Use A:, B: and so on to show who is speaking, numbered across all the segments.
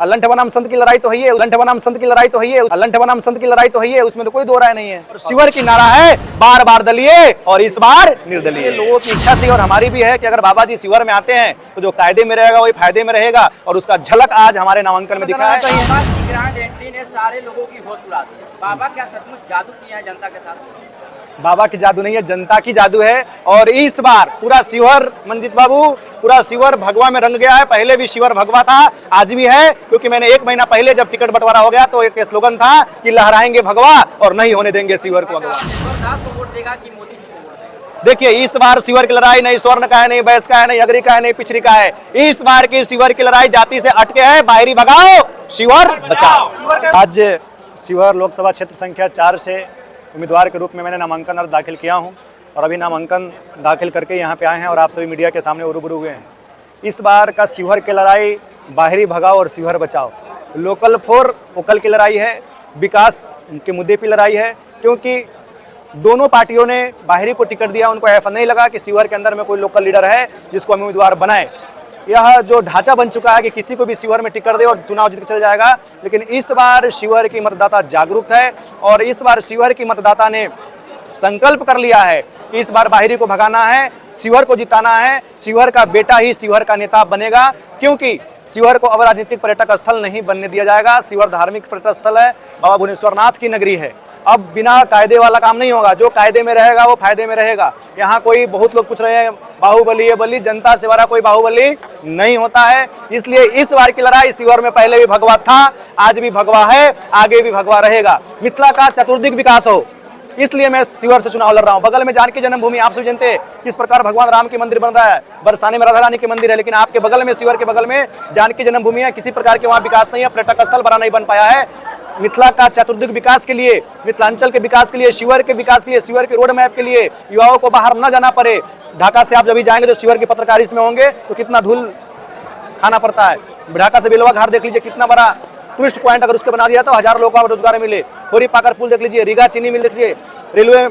A: लंठ बनाम संत की लड़ाई तो है ये, लंठ बनाम संत की लड़ाई तो है ये, लंठ बनाम संत की लड़ाई तो है ये, उसमें तो कोई दो राय नहीं है। शिवर की नारा है बार बार दलीय और इस बार निर्दलीय। लोगों की इच्छा थी और हमारी भी है कि अगर बाबा जी शिवर में आते हैं तो जो कायदे में रहेगा वही फायदे में रहेगा, और उसका झलक आज हमारे नामांकन में दिखाया है।
B: बाबा की ग्रैंड एंट्री ने सारे लोगों की होश उड़ा दी। बाबा क्या सचमुच जादू किया है जनता के साथ?
A: बाबा की जादू नहीं है, जनता की जादू है। और इस बार पूरा शिवर, मंजीत बाबू, पूरा शिवर भगवा में रंग गया है। पहले भी शिवर भगवा था, आज भी है, क्योंकि मैंने 1 महीना पहले जब टिकट बंटवारा हो गया तो एक स्लोगन था कि लहराएंगे भगवा और नहीं होने देंगे शिवर को भगवा।
B: दास को वोट देगा कि मोदी जी को वोट देगा?
A: देखिए, इस बार शिवर की लड़ाई नहीं स्वर्ण का है, नहीं बैस का है, नहीं अगरी का है, नहीं पिछड़ी का है। इस बार की शिवर की लड़ाई जाति से हटके है। बाहरी भगाओ, शिवर बचाओ। आज शिवर लोकसभा क्षेत्र संख्या 4 से उम्मीदवार के रूप में मैंने नामांकन अर्ज दाखिल किया हूं और अभी नामांकन दाखिल करके यहां पे आए हैं और आप सभी मीडिया के सामने रूबरू हुए हैं। इस बार का शिवर की लड़ाई बाहरी भगाओ और शिवर बचाओ, लोकल फॉर वोकल की लड़ाई है, विकास के मुद्दे की लड़ाई है। क्योंकि दोनों पार्टियों ने बाहरी को टिकट दिया, उनको ऐसा नहीं लगा कि शिवर के अंदर में कोई लोकल लीडर है जिसको हम उम्मीदवार बनाए। यह जो ढांचा बन चुका है कि किसी को भी शिवर में टिकट दे और चुनाव जीत के चल जाएगा। लेकिन इस बार शिवर की मतदाता जागरूक है और इस बार शिवर की मतदाता ने संकल्प कर लिया है कि इस बार बाहरी को भगाना है, शिवर को जिताना है। शिवर का बेटा ही शिवर का नेता बनेगा, क्योंकि शिवर को अब राजनीतिक पर्यटक स्थल नहीं बनने दिया जाएगा। शिवर धार्मिक पर्यटक स्थल है, बाबा भुवनेश्वरनाथ की नगरी है। अब बिना कायदे वाला काम नहीं होगा, जो कायदे में रहेगा वो फायदे में रहेगा। यहाँ कोई बहुत लोग पूछ रहे हैं बाहुबली है बली, जनता से बड़ा कोई बाहुबली नहीं होता है। इसलिए इस बार की लड़ाई शिवर में पहले भी भगवा था, आज भी भगवा है, आगे भी भगवा रहेगा। मिथिला का चतुर्दिक विकास हो, इसलिए मैं शिवर से चुनाव लड़ रहा हूँ। बगल में जानकी जन्मभूमि, आप सभी जानते हैं किस प्रकार भगवान राम के मंदिर बन रहा है, बरसाने में राधा रानी के मंदिर है, लेकिन आपके बगल में शिवर के बगल में जानकी जन्मभूमि है, किसी प्रकार के वहाँ विकास नहीं है, पर्यटक स्थल बड़ा नहीं बन पाया है। मिथिला का चतुर्दिक विकास के लिए, मिथिलांचल के विकास के लिए, शिवर के विकास के लिए, शिवर के रोड मैप के लिए, युवाओं को बाहर न जाना पड़े। ढाका से आप जब भी जाएंगे तो शिवर की पत्रकारी इसमें होंगे तो कितना धूल खाना पड़ता है। ढाका से बेलवा घाट देख लीजिए, कितना बड़ा टूरिस्ट पॉइंट अगर उसके बना दिया तो हजारों लोगों को रोजगार मिले। खोरी पाकर पुल देख लीजिए, रीगा चीनी मिल देख लीजिए, रेलवे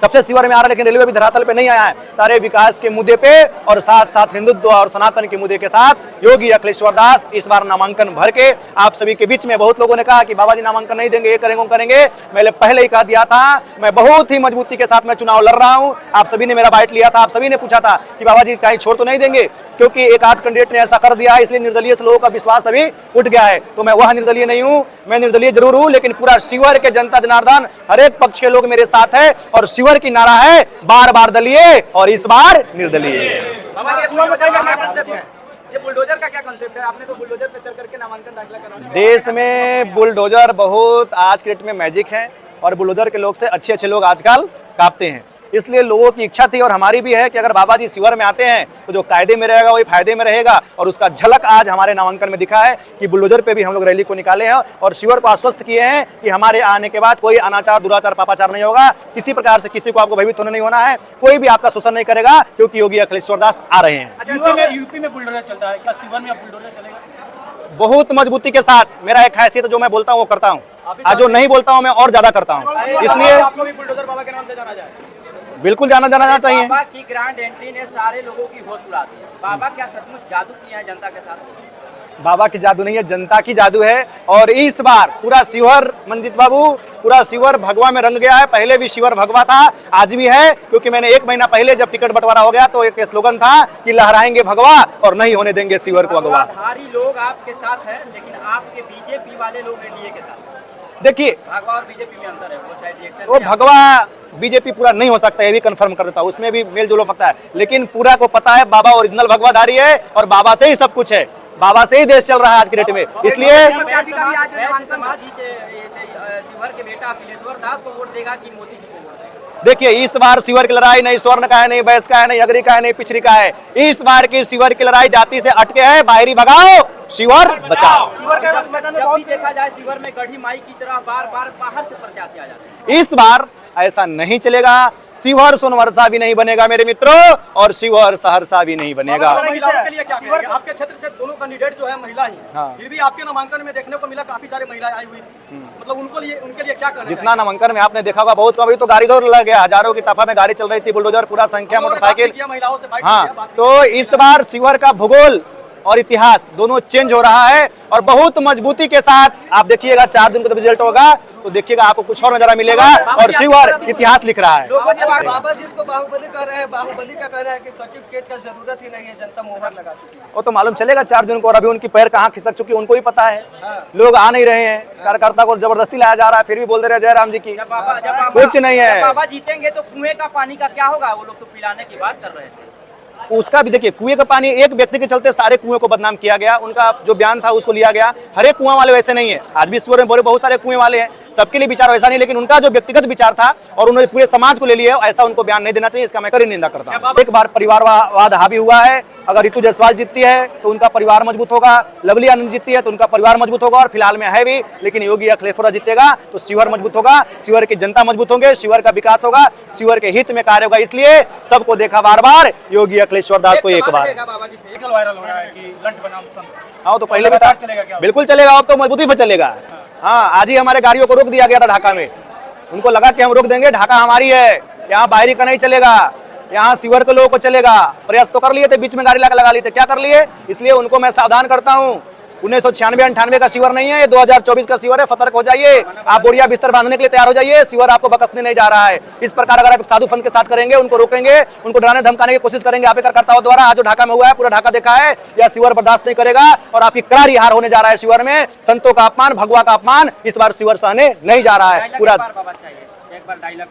A: कब से शिवर में आ रहा है लेकिन रेलवे भी धरातल पे नहीं आया है। सारे विकास के मुद्दे पे और साथ साथ हिंदुत्व और सनातन के मुद्दे के साथ योगी अखिलेश्वर दास इस बार नामांकन भर के आप सभी के बीच में। बहुत लोगों ने कहा कि बाबा जी नामांकन नहीं देंगे, ये करेंगे, वो करेंगे। मैंने पहले ही कह दिया था, मैं बहुत ही मजबूती के साथ मैं चुनाव लड़ रहा हूँ। आप सभी ने मेरा बाइट लिया था, आप सभी ने पूछा था कि बाबा जी कहीं छोड़ तो नहीं देंगे, क्योंकि एक आध कैंडिडेट ने ऐसा कर दिया है, इसलिए निर्दलीय से लोगों का विश्वास अभी उठ गया है। तो मैं वह निर्दलीय नहीं हूँ, मैं निर्दलीय जरूर हूँ, लेकिन पूरा शिवर के जनता जनार्दन हर एक पक्ष के लोग मेरे साथ है और शिवर की नारा है बार बार दलीय और इस बार निर्दलीय।
B: ये बुलडोजर का क्या कांसेप्ट है? आपने तो बुलडोजर पे चढ़ करके नामांकन दाखिला करवाया।
A: देश में बुलडोजर बहुत आज के डेट में मैजिक है और बुलडोजर के लोग से अच्छे लोग आजकल कांपते हैं। इसलिए लोगों की इच्छा थी और हमारी भी है कि अगर बाबा जी शिवर में आते हैं तो जो कायदे में रहेगा वही फायदे में रहेगा, और उसका झलक आज हमारे नामांकन में दिखा है कि बुलडोजर पे भी हम लोग रैली को निकाले हैं और शिवर को आश्वस्त किए हैं कि हमारे आने के बाद कोई अनाचार, दुराचार, पापाचार नहीं होगा। किसी प्रकार से किसी को आपको भयभीत होने नहीं होना है, कोई भी आपका शोषण नहीं करेगा, क्योंकि योगी अखिलेश्वर दास आ रहे हैं।
C: यूपी में बुलडोजर चलता है, क्या शिवर में बुलडोजर चलेगा?
A: बहुत मजबूती के साथ। मेरा एक हैसियत जो मैं बोलता हूँ वो करता हूँ, आज जो नहीं बोलता हूँ मैं और ज्यादा करता हूँ। इसलिए
B: आपको भी बुलडोजर बाबा के नाम से जाना जाए?
A: बिल्कुल जाना चाहिए।
B: बाबा की ग्रैंड एंट्री ने सारे लोगों की होश उड़ा दी। बाबा क्या सचमुच जादू किया है जनता के साथ?
A: बाबा की जादू नहीं है, जनता की जादू है। और इस बार पूरा शिवर, मंजीत बाबू, पूरा शिवर भगवा में रंग गया है। पहले भी शिवर भगवा था, आज भी है, क्योंकि मैंने 1 महीना पहले जब टिकट बंटवारा हो गया तो एक स्लोगन था कि लहराएंगे भगवा और नहीं होने देंगे शिवर को भगवा।
B: भारी लोग आपके साथ हैं, लेकिन आपके बीजेपी वाले लोग एनडीए के साथ।
A: देखिए,
B: भगवा और बीजेपी में अंतर है, वो साइड रिएक्शन।
A: वो भगवा बीजेपी पूरा नहीं हो सकता, ये भी कंफर्म कर देता हूं, उसमें भी मेल जोल हो सकता है, लेकिन पूरा को पता है बाबा ओरिजिनल भगवाधारी है और बाबा से ही सब कुछ है, बाबा से ही देश चल रहा है आज के डेट में। इसलिए
B: शिवर के बेटा अखिलेश्वर दास को वोट देगा कि मोदी जी को वोट देगा?
A: देखिए, इस बार शिवर की लड़ाई नहीं स्वर्ण का है, नहीं बैस का है, नहीं अगरी का है, नहीं पिछड़ी का है। इस बार की शिवर की लड़ाई जाति से हटके है। बाहरी भगाओ, शिवर बचाओ।
B: जब भी देखा जाए शिवर में गढ़ी माई की तरह बार बार बाहर से प्रत्याशी आ जाते हैं।
A: इस बार ऐसा नहीं चलेगा। शिवर सोनवर्षा भी नहीं बनेगा मेरे मित्रों, और शिवर सहरसा भी नहीं बनेगा।
D: महिलाओं के लिए क्या कहेंगे? आपके क्षेत्र से दोनों कैंडिडेट जो है महिला ही, फिर भी आपके नामांकन में देखने को मिला काफी सारे महिलाएं आई हुई, मतलब उनके लिए क्या करना?
A: जितना नामांकन में आपने देखा होगा बहुत कम, अभी तो गाड़ी दौड़ लग गया, हजारों की ताफा में गाड़ी चल रही थी, बुलडोजर पूरा संख्या, मोटरसाइकिल।
D: महिलाओं से बात
A: हाँ, तो इस बार शिवर का भूगोल और इतिहास दोनों चेंज हो रहा है और बहुत मजबूती के साथ आप देखिएगा 4 जून को जब रिजल्ट होगा तो देखिएगा आपको कुछ और नजारा मिलेगा और शिवर इतिहास लिख रहा है।
E: बाबा जी इसको बाहुबली कर रहे हैं, बाहुबली का कह रहे हैं कि सर्टिफिकेट का जरूरत ही नहीं है, जनता मोहर लगा चुकी है।
A: वो तो मालूम चलेगा 4 जून को, और अभी उनकी पैर कहाँ खिसक चुकी है उनको ही पता है। लोग आ नहीं रहे हैं, कार्यकर्ता को जबरदस्ती लाया जा रहा है, फिर भी बोल दे रहे हैं जयराम जी की कुछ नहीं है।
B: बाबा जीतेंगे तो कुएं का पानी का क्या होगा, वो लोग तो पिलाने की बात कर रहे थे।
A: उसका भी देखिए, कुएं का पानी एक व्यक्ति के चलते सारे कुएं को बदनाम किया गया, उनका जो बयान था उसको लिया गया। हर एक कुआं वाले वैसे नहीं है, आज भी ईश्वर में बोले बहुत सारे कुएं वाले हैं, सबके लिए विचार वैसा नहीं, लेकिन उनका जो व्यक्तिगत विचार था और उन्होंने पूरे समाज को ले लिया, ऐसा उनको बयान नहीं देना चाहिए, इसका मैं कड़ी निंदा करता हूँ। एक बार परिवारवाद हावी हुआ है, अगर ऋतु जायसवाल जीतती है तो उनका परिवार मजबूत होगा, लवली आनंद जीतती है तो उनका परिवार मजबूत होगा, और फिलहाल में है भी, लेकिन योगी अखिलेश्वर जीतेगा तो शिवर मजबूत होगा, शिवर की जनता मजबूत होंगे, शिवर का विकास होगा, शिवर के हित में कार्य होगा। इसलिए सबको देखा बार बार योगी अखिलेश्वर दास को एक बार।
C: बाबा जी से वायरल हो रहा है कि लंठ बनाम संत,
A: हाँ तो पहले भी था,
C: चलेगा क्या?
A: बिल्कुल चलेगा, अब तो मजबूती से चलेगा। हाँ, आज ही हमारे गाड़ियों को रोक दिया गया था ढाका में, उनको लगा कि हम रोक देंगे, ढाका हमारी है, यहाँ बाहरी का नहीं चलेगा, यहाँ शिवर के लोगों को चलेगा। प्रयास तो कर लिए थे, बीच में गाड़ी लगा ली थे, क्या कर लिए, इसलिए उनको मैं सावधान करता हूँ। 1996-98 का शिवर नहीं है, ये 2024 का शिवर है, सतर्क हो जाइए, आप बोरिया बिस्तर बांधने के लिए तैयार हो जाइए, शिवर आपको बकसने नहीं जा रहा है। इस प्रकार अगर आप साधु फंड के साथ करेंगे, उनको रोकेंगे, उनको डराने धमकाने की कोशिश करेंगे आप कार्यकर्ताओं द्वारा, आज जो ढाका में हुआ है पूरा ढाका देखा है, यह शिवर बर्दाश्त नहीं करेगा और आपकी करारी हार होने जा रहा है। शिवर में संतों का अपमान, भगवा का अपमान इस बार शिवर सहने नहीं जा रहा है पूरा।
B: एक बार डायलॉग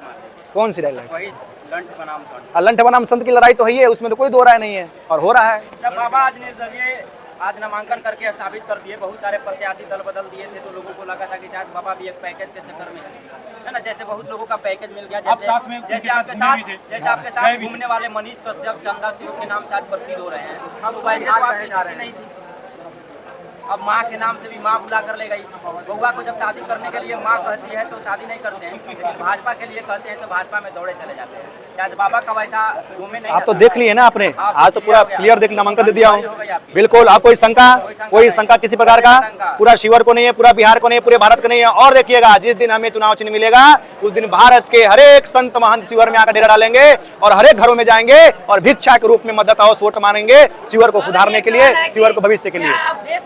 A: कौन सी डायलॉग?
B: वही लंठ बनाम संत।
A: लंठ बनाम संत की लड़ाई तो है ही है, उसमें तो कोई दो राय नहीं है और हो रहा है।
B: जब बाबा आज निर्दलीय आज नामांकन करके साबित कर दिए, बहुत सारे प्रत्याशी दल बदल दिए थे, तो लोगों को लगा था कि शायद बाबा भी एक पैकेज के चक्कर में है ना, जैसे बहुत लोगों का पैकेज मिल गया, जैसे
C: साथ में
B: जैसे आपके साथ घूमने वाले मनीष कश्यप, चंदा तिवारी के नाम साथ प्रसिद्ध हो रहे हैं, तो वैसे तो आपकी स्थिति नहीं थी। अब माँ के नाम से भी माँ बुला कर ले गई, बउआ को जब शादी करने के लिए माँ कहती है तो शादी नहीं करते हैं, लेकिन भाजपा के लिए कहते हैं तो भाजपा में दौड़े चले जाते हैं। शायद बाबा का वैसा घूमे नहीं।
A: आप तो देख लिए ना आपने, आज तो पूरा क्लियर देख नामांकन दे दिया हूँ, बिल्कुल। आप कोई शंका किसी प्रकार का पूरा शिवर को नहीं है, पूरा बिहार को नहीं है, पूरे भारत को नहीं है। और देखिएगा जिस दिन हमें चुनाव चिन्ह मिलेगा उस दिन भारत के हर एक संत महंत शिवर में आकर डेरा डालेंगे और हर एक घरों में जाएंगे और भिक्षा के रूप में मतदाताओं से वोट मांगेंगे शिवर को सुधारने के लिए, शिवर को भविष्य के लिए।